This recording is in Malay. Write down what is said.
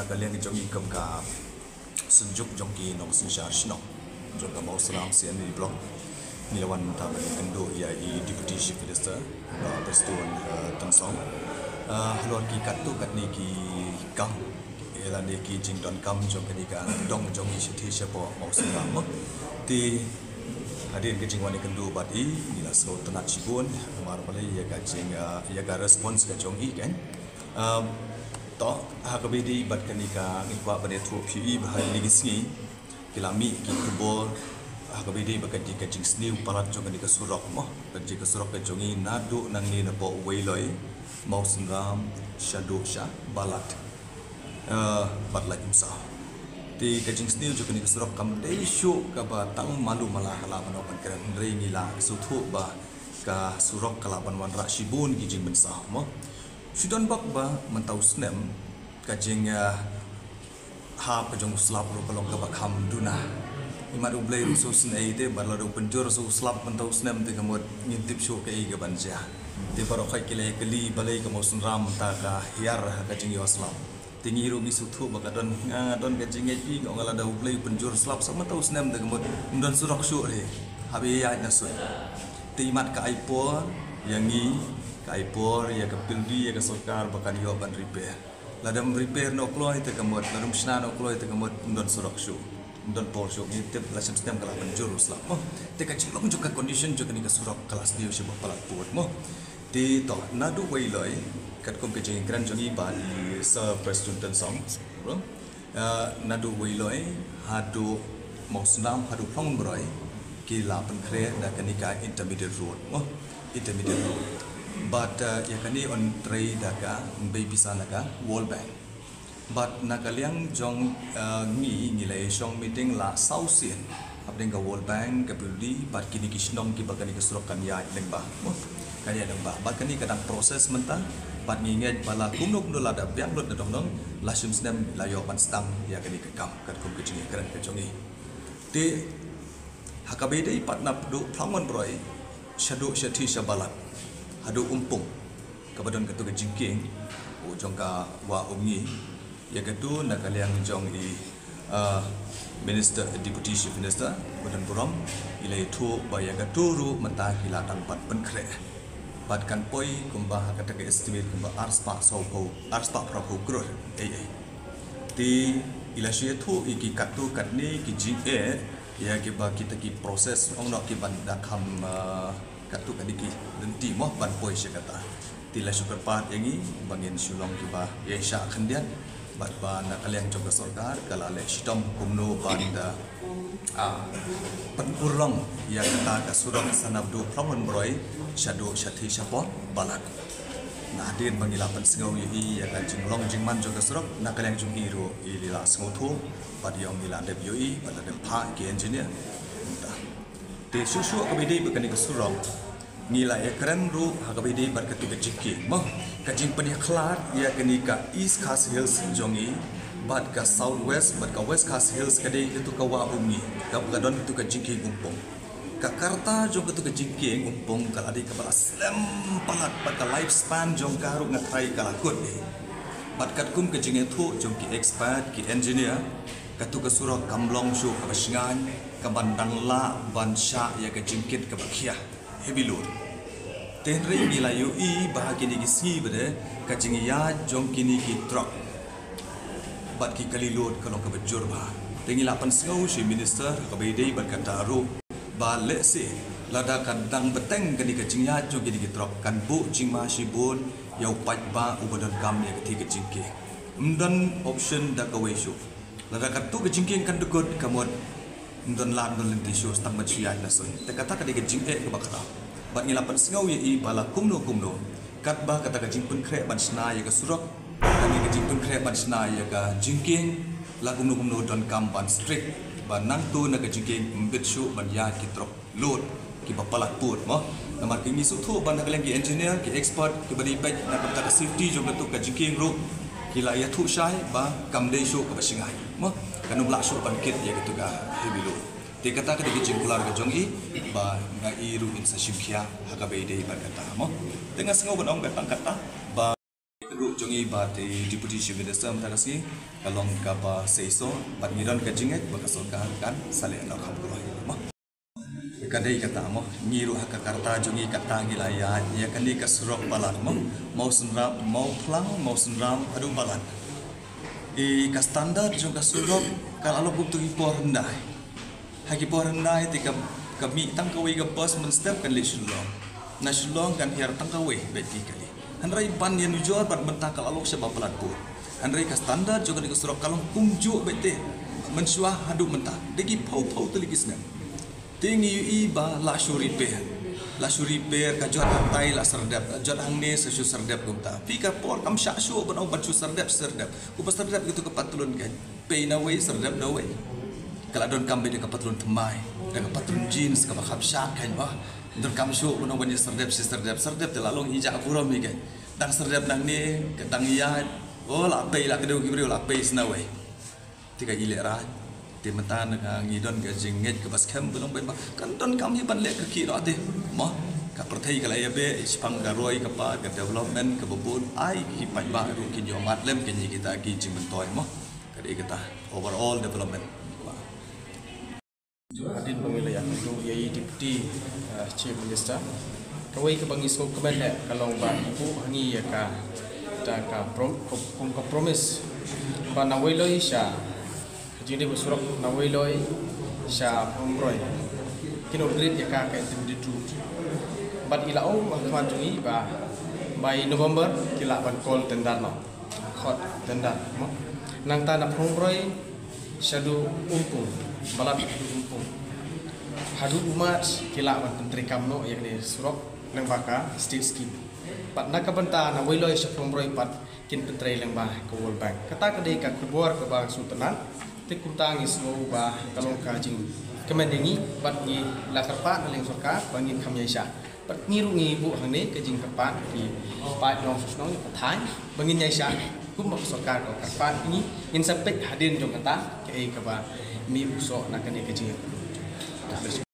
Kalian jong ikam ka senjuk jong ki nok sinsyar shnok jong ka mau seram sian di blok nilawan ta bani kendo ya i deputy chief minister ba perstuan tangsong halor ki katu katni ki kam elan ki jing don kam jong ka ka dong jong i sithi shapo mau seram ti hadir ke jingwani kendo bat i nila so tanat chibun mar pale ya ka jing ya ka response ka jong i kan toh hakabidi bat kanika ngikwa pada tu PE bahai ligisni kilami kikubor hakabidi bakati kajing sni uparat jong kanika surok moh kaji ka surok ka jongi nadu nang ni napo wailoi mau sengam shadow sha balat batla imsa ti kajing sni jong kanika surok kam dei shu ka ba tang malu malah kala manokan keren rei ngila suthu ba ka surok kala ban wan ra shibun kijing bensa moh Sudan bak ba mentau snem kajing ha pejong slap ro kalong ka bakham duna imadu blai so snei te balaro penjor so slap mentau snem te kamot ngintip sho ke ga banja te baro khai kile kali balai ka mosun ram ta ka hiar kajing yo slap tingi ro mi suthu bakadon ngadon kajing ngi ko ngala da blai penjor slap sama tau snem te kamot ndon surok shu re habi ya na so te imat ka aipor yangi kaipor ya ke pildi ya ke sokar bakal yo ban repair ladam repair no kloy te kamot ladam sna no kloy te kamot ndon surok shu ndon por shu ni te lasem stem kala penjur usla mo te ka chilong juga condition juga ni ke surok kelas dia shu bapalat put mo ti to nadu wei loi kat kom ke jing gran jongi ba di sir president song bro nadu wei loi hadu mau senam hadu phong broi ki la pen kre da kanika intermediate road mo intermediate road but ya kani on tray daga baby sanaka World Bank but nakaliang jong ngi ngilai song meeting la sausian apdeng ka World Bank ka pildi but kini kisnong ki bagani kasrokan ya lengba kaya lengba but kani kadang proses mentah but nginget bala kumnok no lada biang lot na dong la sim snem la yo pan stang ya kani ka kam kat kum kecing keren ka jongi te hakabede patna du phamon broi shadu shathi shabalat hadu umpung kabadon katu kejingking jongka wa umni ya katu nakaliang jong i minister deputy chief minister badan buram ilai thu baya katu ru mata kila tang pat penkre pat kan poi kumba kata ke estimate kumba arspa sopo arspa prabu growth ti ila she thu iki katu katni ki jing ya ki ba kita ki proses ongno ki ban da kham katu kadiki lenti moh ban poi sekata tila super pat yangi bangin sulong kiba ye sha khandian bat ba na kaliang jog sarkar kala le shitom kumno banda penpurong ya kata ka surong sanabdu pramon broi shadu shathi shapot balat na hadir bangila pen sengau yi ya ka jinglong jingman jog surok na kaliang jung iro ilila sengau thu bat yong ila debui bat le pha ki engineer te susu kabidi bekani ke surong nila ekran ru hakabidi berkatu ke jiki mah kajing penia klar ya kani ka east coast hills jongi bat ka south west bat ka west coast hills kade itu ka wa umni ka gadon itu ka jiki gumpong ka karta jong itu ka jiki gumpong kala di ka balas lem palat bat ka lifespan jong ka ru ngathai kala kut bat kat kum ke jing itu jong ki expert ki engineer katu ka surok kamlong shu ka basingan ka bandang la ban sha ya ka jingkit ka bakhia heavy load tenre nila yu i bahagi ni gisi bade ka jingiya jong kini ki truck bat ki kali load kalong ka bajur ba tengila pan sngau shi minister ka bedei berkata ru ba le se lada kadang beteng kani ka jingya jong kini ki truck kan bu jingma shi bon yau pat ba ubadan kam ya ki ka jingke mdan option da ka wesu lada katu ka jingke kan dukut kamot ndon lan don lenti show stang machiya na so te kata ka de jing e ka bakra bat ngila pan singau ye i bala kumno kat ba kata ka jing pun kre ban sna ye ka surok kani ka jing pun kre ban sna ye ka jingking la kumno don kam ban strict ban nang tu na ka jingking mbit show ban ya ki trop load ki bapalat put mo namar ki misu thu ban ka leng ki engineer ki expert ki bari pek na ka safety jo tu ka jingking ro kila ya thu shai ba kam de show ka basingai mo kanum la show ban kit ya gitu ka heavy load Te kata ka de jingkular ka jongi ba nga iru in sa shimkhia hakabe de ba kata mo. Tengah sengau ban ong kata ba ru jongi ba te deputy chief minister mtakasi kalong ka ba seiso bat ngiron ka jinget ba kasolkan kan sale na kham ko mo. Kadai kata mo ngiru hakakarta jongi kata ngilaya ya kani ka surok balan mo mau sunram mau plang mau sunram adu balan. Ka standar jong ka surok kalau buktu ipor rendah. Hagi poran nai tika kami tangkawai ke bos menstep kan le sulong. Na sulong kan hiar tangkawai beti kali. Hanrai ban yang ujor bat mentakal alok sebab pelatpur. Hanrai ka standar juga di kesurok kalong kumju beti mensuah hadu mentah. Degi pau teligis ngam. Tingi ui ba la shuripe. La shuripe ka jot tai la serdap. Jot hangne sesu serdap gumta. Pika por kam syaksu ban obat su serdap. Ku serdap gitu kepatulun kan. Pei na wei serdap na wei. Kalau don kami dengan patron temai, dengan patron jeans, kalau kapsyak kan, wah, don kami show pun orang serdap terlalu hijau kuram ni kan, dang serdap dang ni, dang iya, oh lapai lah kedua kibri lapai senawai, tiga ilera, temetan dengan ngidon ke jengget ke bas camp pun orang kan don kami ban lek ke kira deh, mah, kapertai kalau ya be, sepang garoi kepa ke development ke bebun, ai kipai baru kinjo matlem kinji kita kinji mentoy mah, kadai kita overall development. Hadin pemilihan untuk yai deputy chief minister kawai ke bangi skop kemen kalau ba ibu hangi ya ka ta ka kompromis ba na weloi sha jadi bersurok na weloi sha pemroy kino grid ya ka individu bat ila om mahkamah jungi ba by November kila ban call tendar no khot tendar mo nang ta na pemroy shadu umpung balat umpung hadu umat kila ban menteri kamno yakni surok nang baka state scheme pat nak banta na weloi seprom roi pat kin menteri lang ba ke World Bank kata kadai ka kubor ke bang sultanan te kumtang is go ba kalong ka jing kemendengi pat ni la karpa leng sorka bangin kamyaisha pat ngiru ngi bu hangne ke jing karpa di pat nong susnong pathai bangin yaisha kum ba sorka ko karpa ini in sampai hadin jong kata ke ba mi usok nak ni kecil.